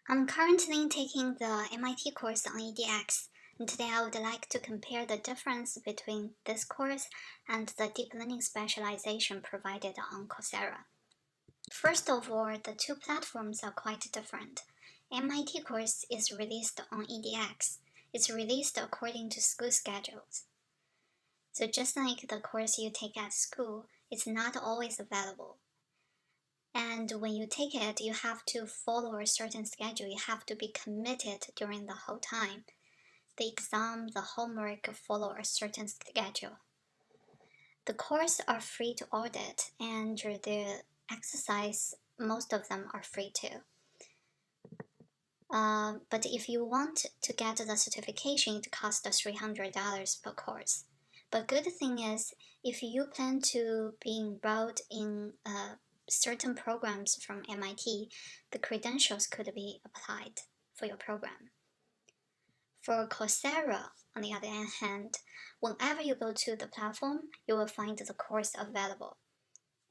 I'm currently taking the MIT course on EDX, and today I would like to compare the difference between this course and the deep learning specialization provided on Coursera. First of all, the two platforms are quite different. MIT course is released on EDX. It's released according to school schedules. So just like the course you take at school, it's not always available. And when you take it, you have to follow a certain schedule. You have to be committed during the whole time. The exam, the homework follow a certain schedule. The courses are free to audit, and the exercise, most of them are free too. But if you want to get the certification, it costs $300 per course. But good thing is, if you plan to be enrolled in certain programs from MIT, the credentials could be applied for your program. For Coursera, on the other hand, whenever you go to the platform, you will find the course available.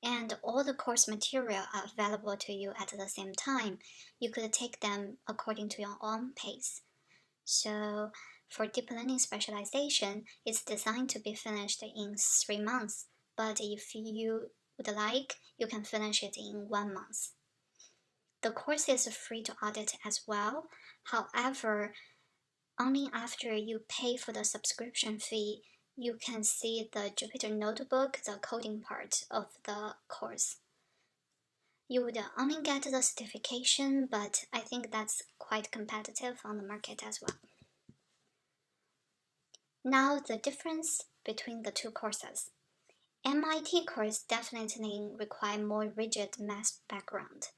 And all the course material are available to you at the same time. You could take them according to your own pace. So for deep learning specialization, it's designed to be finished in 3 months. But if you would like, you can finish it in 1 month. The course is free to audit as well. However, only after you pay for the subscription fee, you can see the Jupyter Notebook, the coding part of the course. You would only get the certification, but I think that's quite competitive on the market as well. Now, the difference between the two courses. MIT course definitely require more rigid math background.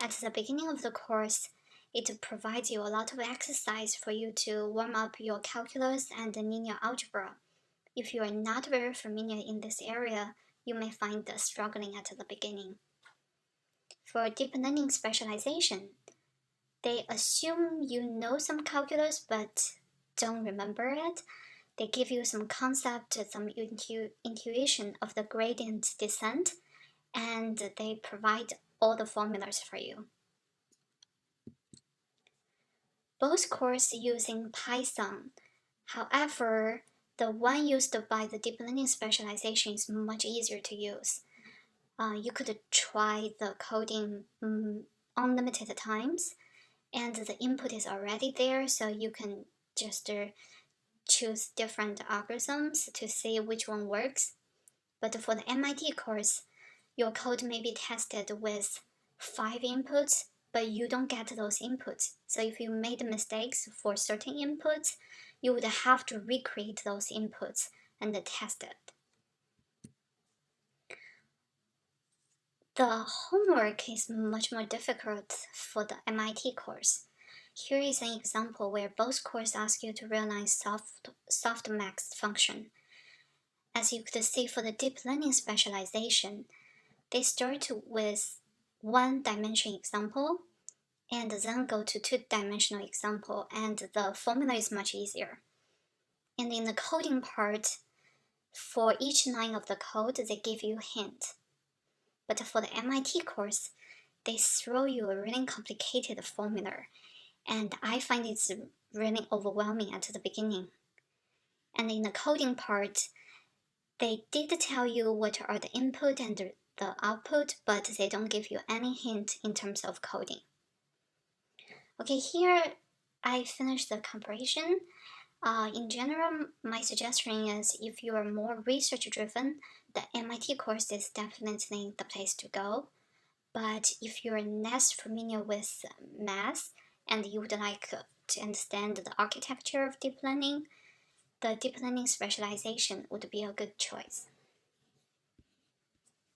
At the beginning of the course, it provides you a lot of exercise for you to warm up your calculus and linear algebra. If you are not very familiar in this area, you may find the struggling at the beginning. For deep learning specialization, they assume you know some calculus but don't remember it. They give you some concept, some intuition of the gradient descent, and they provide all the formulas for you. Both courses using Python. However, the one used by the deep learning specialization is much easier to use. You could try the coding unlimited times, and the input is already there, so you can just choose different algorithms to see which one works. But for the MIT course, your code may be tested with 5 inputs, but you don't get those inputs. So if you made mistakes for certain inputs, you would have to recreate those inputs and test it. The homework is much more difficult for the MIT course. Here is an example where both courses ask you to realize softmax function. As you could see for the deep learning specialization, they start with one-dimensional example and then go to two-dimensional example, and the formula is much easier. And in the coding part, for each line of the code, they give you a hint. But for the MIT course, they throw you a really complicated formula, and I find it's really overwhelming at the beginning. And in the coding part, they did tell you what are the input and the output, but they don't give you any hint in terms of coding. Okay, here I finished the comparison. In general, my suggestion is if you are more research driven, the MIT course is definitely the place to go. But if you're less familiar with math and you would like to understand the architecture of deep learning, the deep learning specialization would be a good choice.